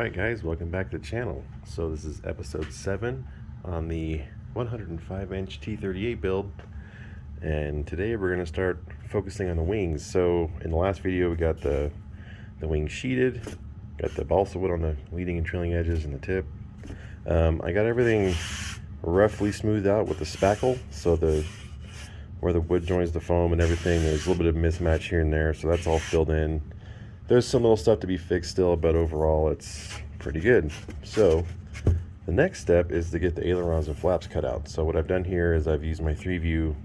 Alright guys, welcome back to the channel. So this is episode 7 on the 105-inch T-38 build, and today we're going to start focusing on the wings. So in the last video we got the wing sheeted, got the balsa wood on the leading and trailing edges and the tip. I got everything roughly smoothed out with the spackle, so where the wood joins the foam and everything, there's a little bit of mismatch here and there, so that's all filled in. There's some little stuff to be fixed still, but overall it's pretty good. So the next step is to get the ailerons and flaps cut out. So what I've done here is I've used my 3-view.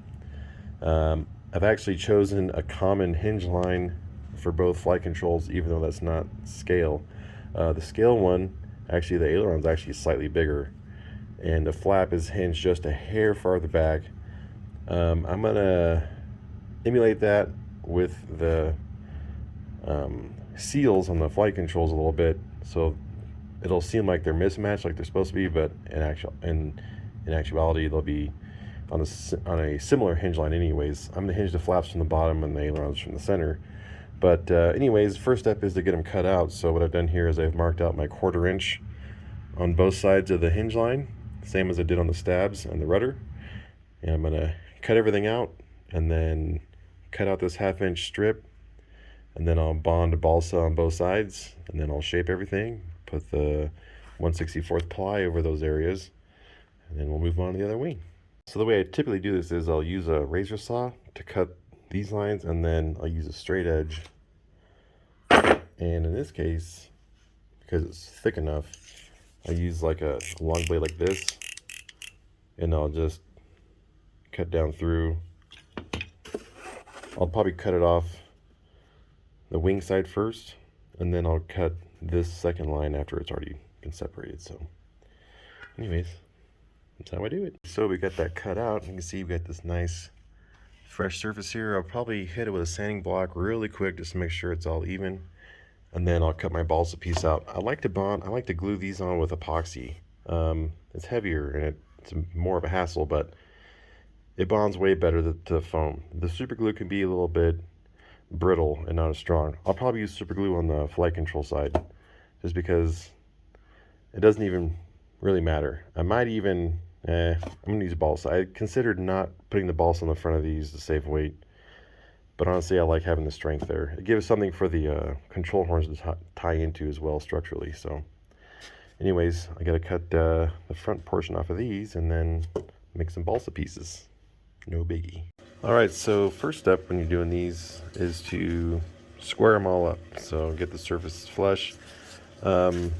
I've actually chosen a common hinge line for both flight controls, even though that's not scale. The scale one, actually the aileron's actually slightly bigger, and the flap is hinged just a hair farther back. I'm gonna emulate that with the seals on the flight controls a little bit, so it'll seem like they're mismatched like they're supposed to be, but in actuality they'll be on a similar hinge line anyways. I'm going to hinge the flaps from the bottom and the ailerons from the center, but anyways, first step is to get them cut out. So what I've done here is I've marked out my 1/4 inch on both sides of the hinge line, same as I did on the stabs and the rudder, and I'm going to cut everything out and then cut out this 1/2 inch strip, and then I'll bond balsa on both sides, and then I'll shape everything, put the 1/64 ply over those areas, and then we'll move on to the other wing. So the way I typically do this is I'll use a razor saw to cut these lines, and then I'll use a straight edge. And in this case, because it's thick enough, I use like a long blade like this, and I'll just cut down through. I'll probably cut it off the wing side first, and then I'll cut this second line after it's already been separated. So anyways, that's how I do it. So we got that cut out. You can see we've got this nice fresh surface here. I'll probably hit it with a sanding block really quick just to make sure it's all even, and then I'll cut my balsa piece out. I like to glue these on with epoxy. It's heavier and it's more of a hassle, but it bonds way better to the foam. The super glue can be a little bit brittle and not as strong. I'll probably use super glue on the flight control side just because it doesn't even really matter. I might even I'm gonna use balsa. I considered not putting the balsa on the front of these to save weight, but honestly I like having the strength there. It gives something for the control horns to tie into as well structurally. So anyways, I gotta cut the front portion off of these and then make some balsa pieces. No biggie. Alright, so first step when you're doing these is to square them all up. So get the surface flush. I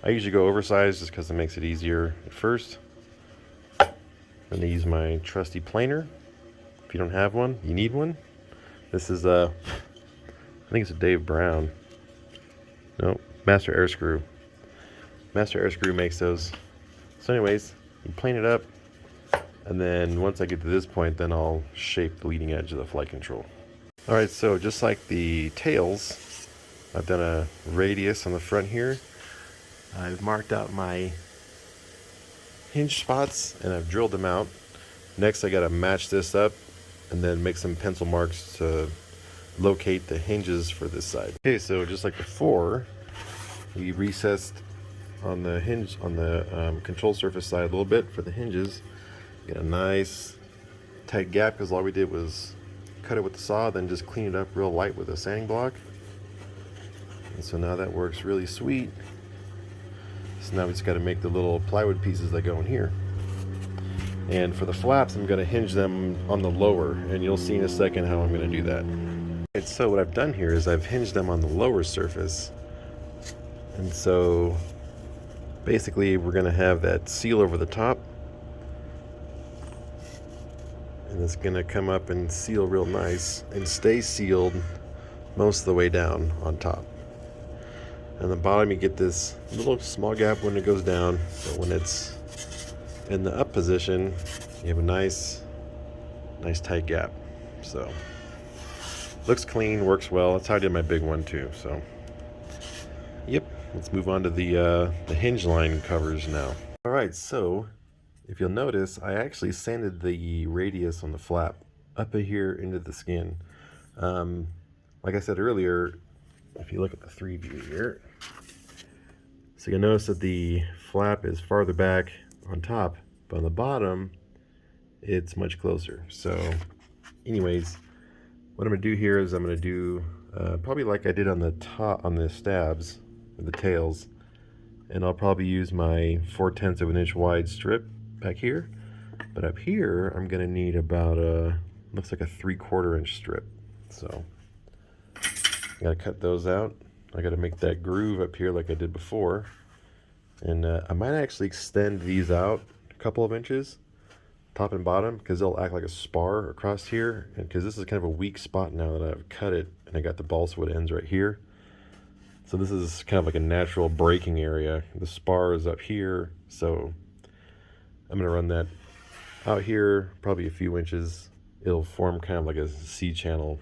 usually go oversized just because it makes it easier at first. I'm going to use my trusty planer. If you don't have one, you need one. This is I think it's a Dave Brown. No, Master Air Screw. Master Air Screw makes those. So anyways, you plane it up. And then once I get to this point, then I'll shape the leading edge of the flight control. Alright, so just like the tails, I've done a radius on the front here. I've marked out my hinge spots and I've drilled them out. Next I gotta match this up and then make some pencil marks to locate the hinges for this side. Okay, so just like before, we recessed on the hinge, on the control surface side a little bit for the hinges. Get a nice tight gap because all we did was cut it with the saw, then just clean it up real light with a sanding block. And so now that works really sweet. So now we just got to make the little plywood pieces that go in here. And for the flaps, I'm going to hinge them on the lower, and you'll see in a second how I'm going to do that. And so what I've done here is I've hinged them on the lower surface. And so basically we're going to have that seal over the top. And it's going to come up and seal real nice and stay sealed most of the way down on top. And the bottom you get this little small gap when it goes down, but when it's in the up position you have a nice tight gap. So looks clean, works well. That's how I did my big one too. So yep, let's move on to the hinge line covers now. Alright, so if you'll notice, I actually sanded the radius on the flap up here into the skin. Like I said earlier, if you look at the 3-view here, So you'll notice that the flap is farther back on top, but on the bottom, it's much closer. So anyways, what I'm gonna do here is I'm gonna do probably like I did on the top, on the stabs, or the tails, and I'll probably use my 4/10 of an inch wide strip back here. But up here, I'm gonna need about looks like a 3/4 inch strip. So I gotta cut those out. I gotta make that groove up here like I did before. And I might actually extend these out a couple of inches, top and bottom, because they'll act like a spar across here. And because this is kind of a weak spot now that I've cut it, and I got the balsa wood ends right here. So this is kind of like a natural breaking area. The spar is up here, so I'm gonna run that out here, probably a few inches. It'll form kind of like a C-channel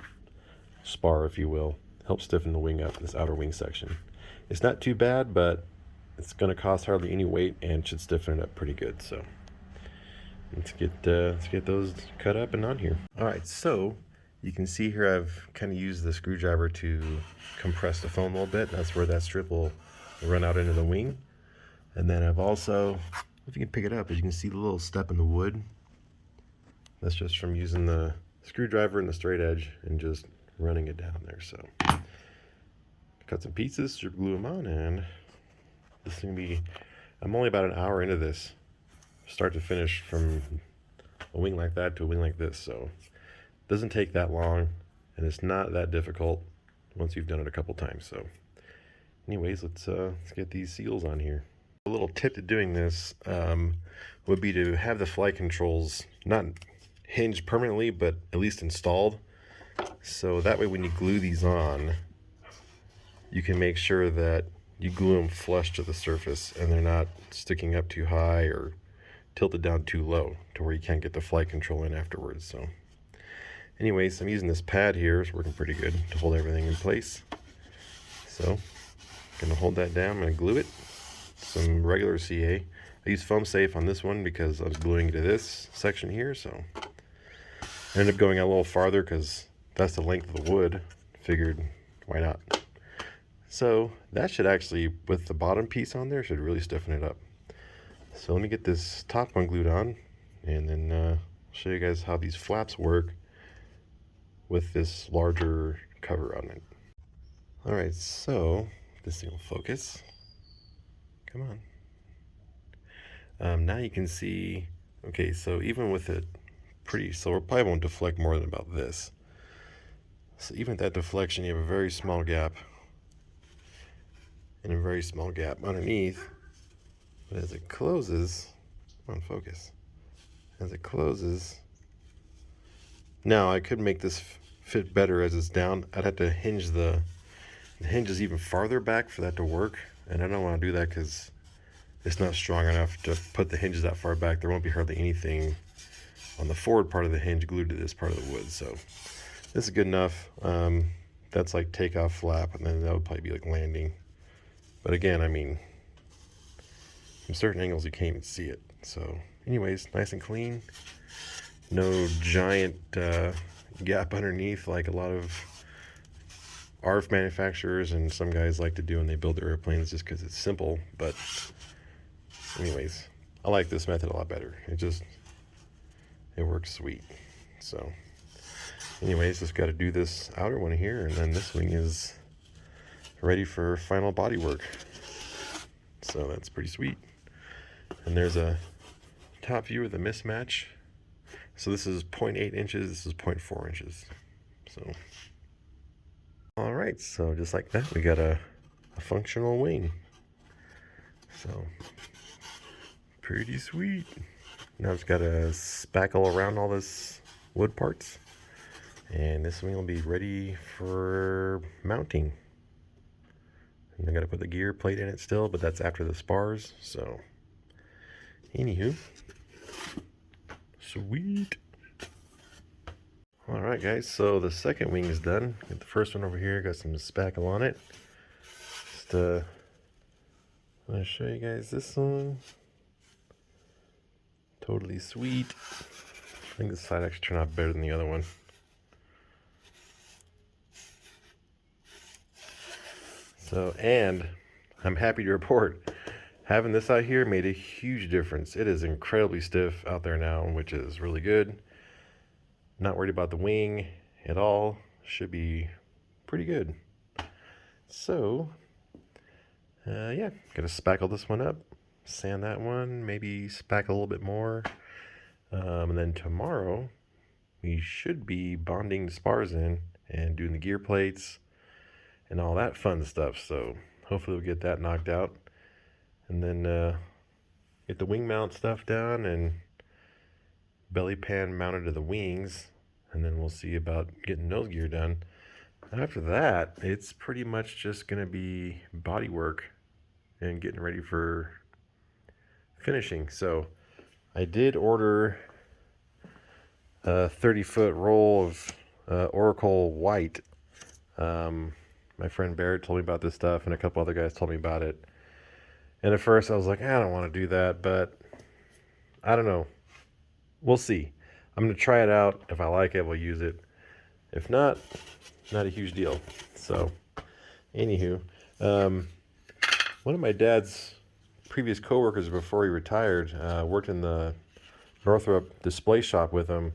spar, if you will. Help stiffen the wing up, this outer wing section. It's not too bad, but it's going to cost hardly any weight and should stiffen it up pretty good. So let's get those cut up and on here. All right, so you can see here I've kind of used the screwdriver to compress the foam a little bit. That's where that strip will run out into the wing. And then I've also, if you can pick it up, as you can see the little step in the wood. That's just from using the screwdriver and the straight edge and just running it down there. So cut some pieces, super glue them on, and this is gonna be, I'm only about an hour into this, start to finish, from a wing like that to a wing like this. So it doesn't take that long, and it's not that difficult once you've done it a couple times. So anyways, let's get these seals on here. A little tip to doing this would be to have the flight controls not hinged permanently, but at least installed. So that way when you glue these on, you can make sure that you glue them flush to the surface and they're not sticking up too high or tilted down too low to where you can't get the flight control in afterwards. So anyways, I'm using this pad here. It's working pretty good to hold everything in place. So I'm gonna hold that down. I'm gonna glue it. Some regular CA. I use foam safe on this one because I was gluing to this section here. So I ended up going a little farther because that's the length of the wood. Figured, why not? So that should actually, with the bottom piece on there, should really stiffen it up. So let me get this top one glued on, and then I'll show you guys how these flaps work with this larger cover on it. All right, so this thing will focus. Come on. Now you can see, okay, so even with it pretty, so it probably won't deflect more than about this. So even at that deflection, you have a very small gap and a very small gap underneath. But as it closes, come on, focus. As it closes, now I could make this fit better as it's down. I'd have to hinge the hinge is even farther back for that to work, and I don't want to do that because it's not strong enough to put the hinges that far back. There won't be hardly anything on the forward part of the hinge glued to this part of the wood. So this is good enough. That's like takeoff flap, and then that would probably be like landing. But again, I mean, from certain angles you can't even see it. So anyways, nice and clean. No giant gap underneath like a lot of ARF manufacturers and some guys like to do when they build their airplanes, just because it's simple. But anyways, I like this method a lot better. It works sweet. So anyways, just got to do this outer one here, and then this wing is ready for final body work. So that's pretty sweet. And there's a top view of the mismatch. So this is 0.8 inches, this is 0.4 inches. So all right, so just like that, we got a functional wing. So pretty sweet. Now I've got to spackle around all this wood parts, and this wing will be ready for mounting. And I got to put the gear plate in it still, but that's after the spars. So anywho, sweet. All right, guys, so the second wing is done. Got the first one over here, got some spackle on it. Just I'm gonna show you guys this one. Totally sweet. I think this side actually turned out better than the other one. So, and I'm happy to report having this out here made a huge difference. It is incredibly stiff out there now, which is really good. Not worried about the wing at all. Should be pretty good. So, yeah, gonna spackle this one up, sand that one, maybe spackle a little bit more. And then tomorrow, we should be bonding the spars in and doing the gear plates and all that fun stuff. So hopefully we'll get that knocked out. And then get the wing mount stuff done and belly pan mounted to the wings. And then we'll see about getting nose gear done. After that, it's pretty much just going to be body work and getting ready for finishing. So I did order a 30-foot roll of Oracle white. My friend Barrett told me about this stuff, and a couple other guys told me about it. And at first I was like, I don't want to do that, but I don't know. We'll see. I'm going to try it out. If I like it, we'll use it. If not, not a huge deal. So, anywho, one of my dad's previous coworkers before he retired worked in the Northrop display shop with him.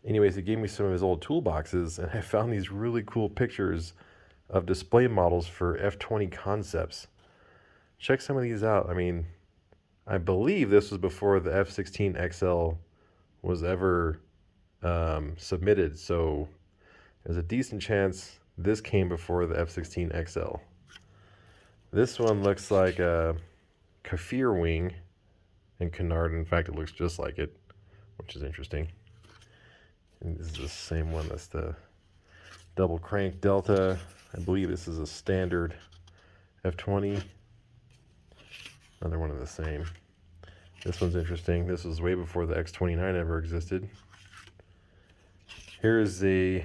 Anyways, he gave me some of his old toolboxes, and I found these really cool pictures of display models for F-20 concepts. Check some of these out. I mean, I believe this was before the F-16 XL was ever submitted, so there's a decent chance this came before the F-16 XL. This one looks like a Kafir wing and canard. In fact, it looks just like it, which is interesting. And this is the same one. That's the double crank Delta. I believe this is a standard F-20. Another one of the same. This one's interesting. This was way before the X-29 ever existed. Here's the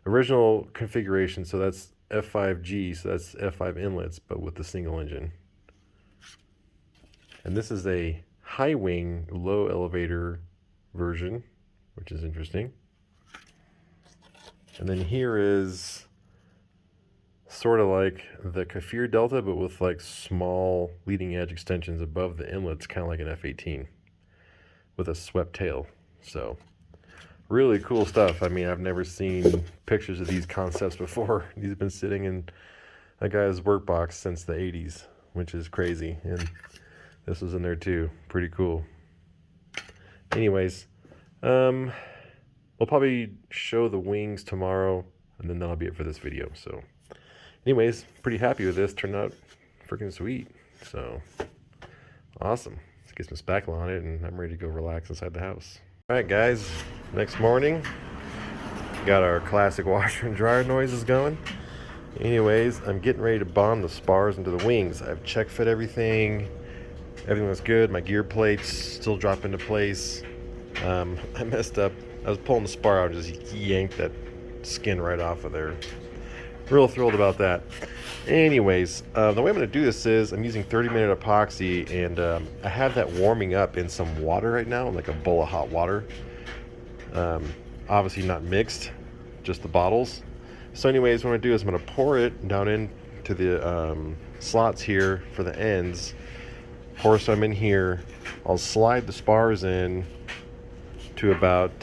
original configuration. So that's F5G, so that's F5 inlets, but with the single engine. And this is a high wing, low elevator version, which is interesting. And then here is sort of like the Kafir Delta, but with like small leading edge extensions above the inlets, kind of like an F-18 with a swept tail. So really cool stuff. I mean, I've never seen pictures of these concepts before. These have been sitting in a guy's work box since the 80s, which is crazy. And this was in there too. Pretty cool. Anyways, we'll probably show the wings tomorrow, and then that'll be it for this video. So anyways, pretty happy with this. Turned out freaking sweet. So awesome. Let's get some spackle on it, and I'm ready to go relax inside the house. All right, guys. Next morning, got our classic washer and dryer noises going. Anyways, I'm getting ready to bond the spars into the wings. I've check fit everything. Everything was good. My gear plates still drop into place. I messed up. I was pulling the spar out and just yanked that skin right off of there. Real thrilled about that. Anyways, the way I'm going to do this is I'm using 30-minute epoxy, and I have that warming up in some water right now, like a bowl of hot water. Obviously not mixed, just the bottles. So anyways, what I'm going to do is I'm going to pour it down into the slots here for the ends. Pour some in here. I'll slide the spars in to about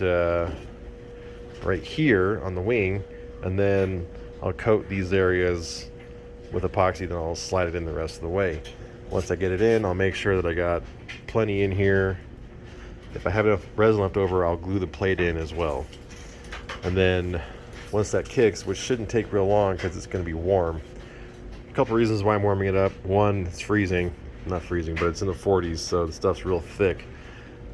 right here on the wing, and then I'll coat these areas with epoxy, then I'll slide it in the rest of the way. Once I get it in, I'll make sure that I got plenty in here. If I have enough resin left over, I'll glue the plate in as well. And then once that kicks, which shouldn't take real long because it's going to be warm. A couple reasons why I'm warming it up. One, it's freezing. Not freezing, but it's in the 40s, so the stuff's real thick.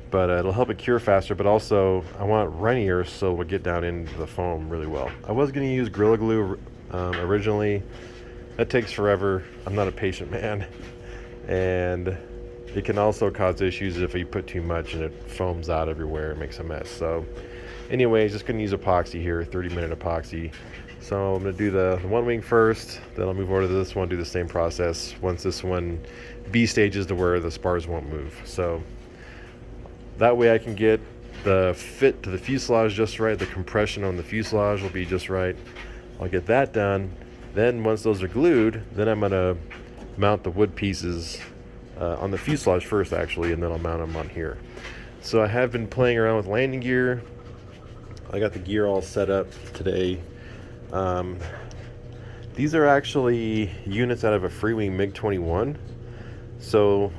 But it'll help it cure faster, but also I want it runnier so it'll get down into the foam really well. I was going to use Gorilla Glue originally. That takes forever. I'm not a patient man. And it can also cause issues if you put too much and it foams out everywhere and makes a mess. So anyways, just going to use epoxy here, 30-minute epoxy. So I'm going to do the one wing first, then I'll move over to this one, do the same process once this one B stages to where the spars won't move. So that way I can get the fit to the fuselage just right, the compression on the fuselage will be just right. I'll get that done, Then once those are glued, then I'm gonna mount the wood pieces on the fuselage first actually, and then I'll mount them on here. So I have been playing around with landing gear. I got the gear all set up today. These are actually units out of a Freewing MiG-21. So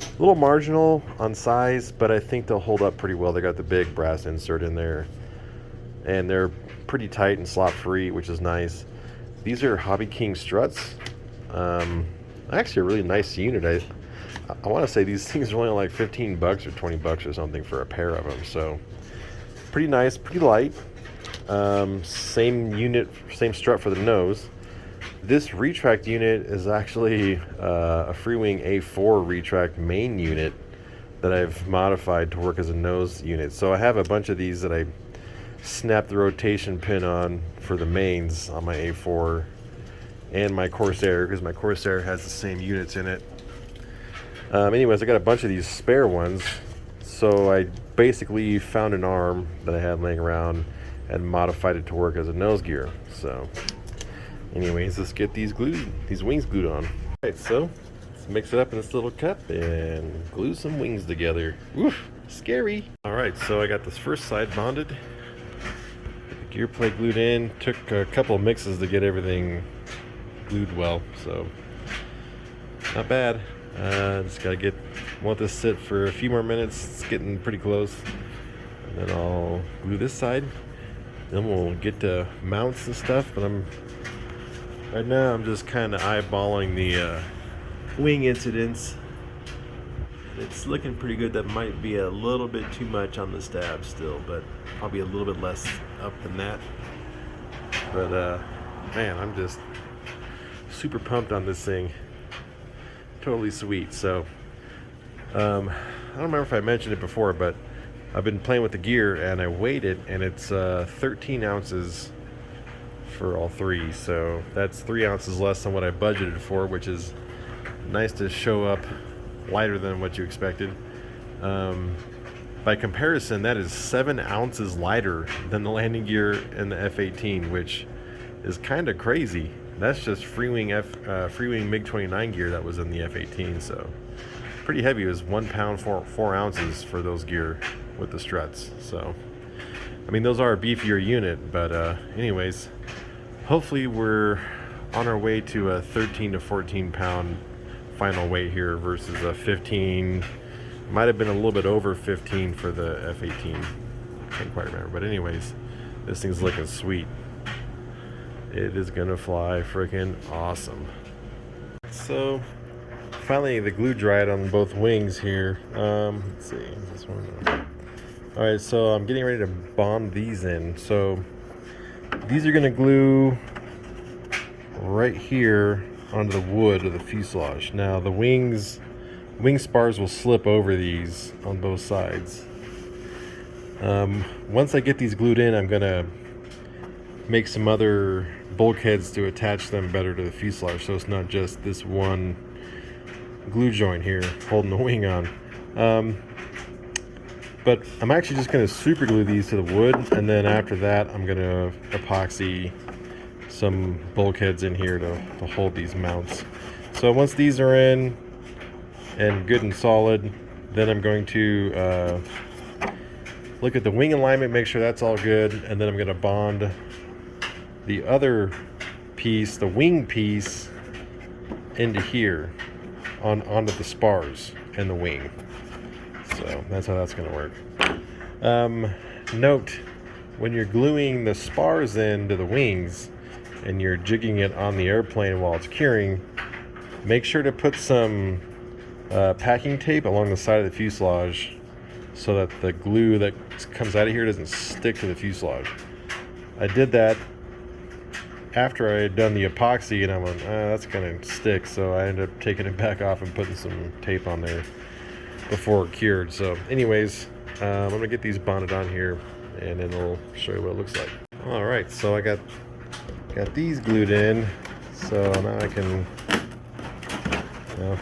a little marginal on size, but I think they'll hold up pretty well. They got the big brass insert in there, and they're pretty tight and slot free, which is nice. These are Hobby King struts. Actually a really nice unit. I want to say these things are only like 15 bucks or 20 bucks or something for a pair of them. So pretty nice, pretty light. Same unit, same strut for the nose. This retract unit is actually a Freewing A4 retract main unit that I've modified to work as a nose unit. So I have a bunch of these that I snapped the rotation pin on for the mains on my A4 and my Corsair, because my Corsair has the same units in it. Anyways, I got a bunch of these spare ones, so I basically found an arm that I had laying around and modified it to work as a nose gear. So anyways, let's get these wings glued on. Alright, so let's mix it up in this little cup and glue some wings together. Woof, scary. Alright, so I got this first side bonded. Get the gear plate glued in. Took a couple of mixes to get everything glued well, so not bad. Just gotta want this sit for a few more minutes. It's getting pretty close, and then I'll glue this side. Then we'll get to mounts and stuff. But right now I'm just kind of eyeballing the wing incidents. It's looking pretty good. That might be a little bit too much on the stab still, but probably a little bit less up than that. But man, I'm just super pumped on this thing. Totally sweet. So I don't remember if I mentioned it before, but I've been playing with the gear and I weighed it, and it's 13 ounces for all three. So that's 3 ounces less than what I budgeted for, which is nice to show up lighter than what you expected. By comparison, that is 7 ounces lighter than the landing gear in the F-18, which is kind of crazy. That's just Freewing MiG-29 gear that was in the F-18, so pretty heavy. It was 1 pound 4 ounces for those gear with the struts. So I mean, those are a beefier unit, but anyways, hopefully we're on our way to a 13 to 14 pound final weight here versus a 15. Might have been a little bit over 15 for the F-18. Can't quite remember, but anyways, this thing's looking sweet. It is gonna fly freaking awesome. So finally the glue dried on both wings here. Let's see, this one. All right, so I'm getting ready to bond these in. So these are gonna glue right here onto the wood of the fuselage. Now the wing spars will slip over these on both sides. Once I get these glued in, I'm gonna make some other bulkheads to attach them better to the fuselage, so it's not just this one glue joint here holding the wing on. But I'm actually just going to super glue these to the wood, and then after that I'm going to epoxy some bulkheads in here to hold these mounts. So once these are in and good and solid, then I'm going to look at the wing alignment, make sure that's all good, and then I'm going to bond the other piece, the wing piece, into here onto the spars and the wing. So that's how that's going to work. Note, when you're gluing the spars into the wings and you're jigging it on the airplane while it's curing, make sure to put some packing tape along the side of the fuselage so that the glue that comes out of here doesn't stick to the fuselage. I did that after I had done the epoxy, and I went, that's gonna stick, so I ended up taking it back off and putting some tape on there before it cured. So anyways, I'm gonna get these bonded on here, and then I'll show you what it looks like. All right, so I got these glued in, so now I can, well,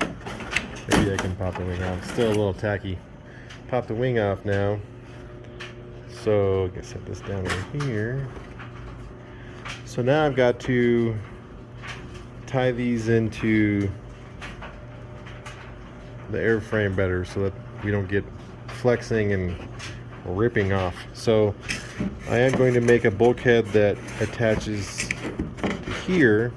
maybe I can pop the wing off. It's still a little tacky. Pop the wing off now. So I can set this down right here. So now I've got to tie these into the airframe better so that we don't get flexing and ripping off. So I am going to make a bulkhead that attaches to here,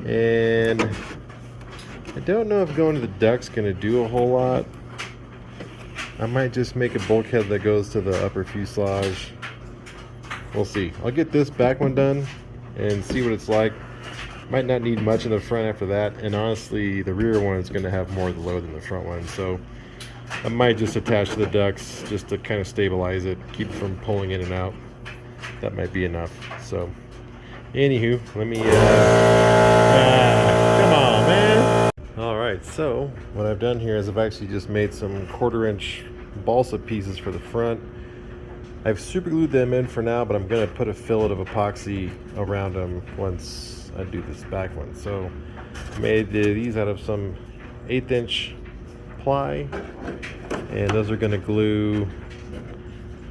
and I don't know if going to the duct's going to do a whole lot. I might just make a bulkhead that goes to the upper fuselage. We'll see. I'll get this back one done and see what it's like. Might not need much in the front after that, and honestly the rear one is going to have more of the load than the front one, so I might just attach to the ducts just to kind of stabilize it, keep it from pulling in and out. That might be enough. So anywho, let me come on, man. Alright, so what I've done here is I've actually just made some 1/4-inch balsa pieces for the front. I've super glued them in for now, but I'm going to put a fillet of epoxy around them once I do this back one. So I made these out of some 1/8-inch ply, and those are going to glue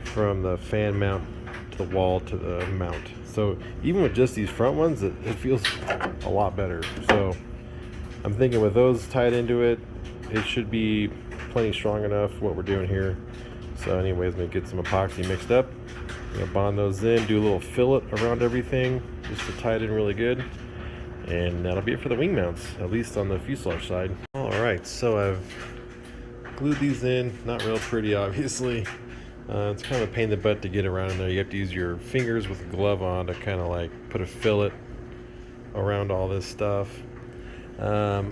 from the fan mount to the wall to the mount. So even with just these front ones, it feels a lot better. So I'm thinking with those tied into it, it should be plenty strong enough what we're doing here. So anyways, I'm going to get some epoxy mixed up. I'm going to bond those in, do a little fillet around everything just to tie it in really good. And that'll be it for the wing mounts, at least on the fuselage side. Alright, so I've glued these in. Not real pretty, obviously. It's kind of a pain in the butt to get around in there. You have to use your fingers with a glove on to kind of like put a fillet around all this stuff. A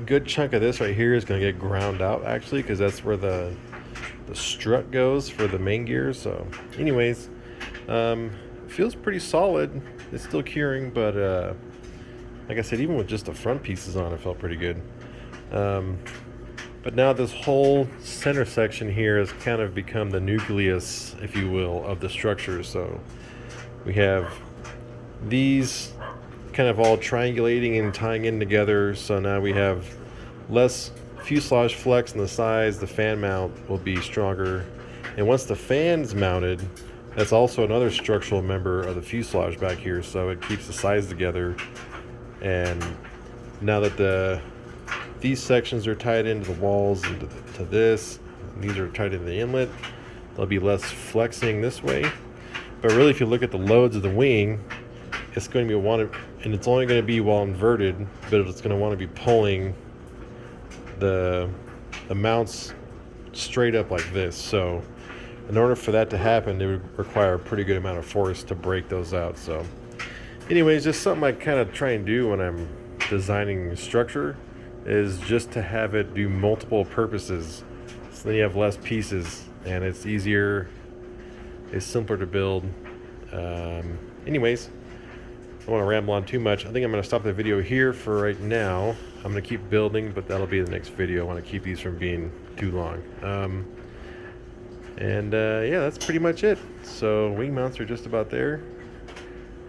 good chunk of this right here is going to get ground out, actually, because that's where the strut goes for the main gear. So anyways, feels pretty solid. It's still curing, but like I said, even with just the front pieces on, it felt pretty good. But now this whole center section here has kind of become the nucleus, if you will, of the structure. So we have these kind of all triangulating and tying in together. So now we have less fuselage flex in the sides. The fan mount will be stronger, and once the fan's mounted, that's also another structural member of the fuselage back here, so it keeps the sides together. And now that these sections are tied into the walls and to this, and these are tied into the inlet, there'll be less flexing this way. But really, if you look at the loads of the wing, it's going to be and it's only going to be while inverted, but it's going to want to be pulling the mounts straight up like this. So in order for that to happen, it would require a pretty good amount of force to break those out. So anyways, just something I kind of try and do when I'm designing structure, is just to have it do multiple purposes, so then you have less pieces and it's easier, it's simpler to build. Anyways, I don't want to ramble on too much. I think I'm going to stop the video here for right now. I'm going to keep building, but that'll be the next video. I want to keep these from being too long. Yeah, that's pretty much it. So wing mounts are just about there,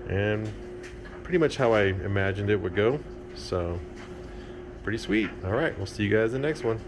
and pretty much how I imagined it would go. So pretty sweet. All right, we'll see you guys in the next one.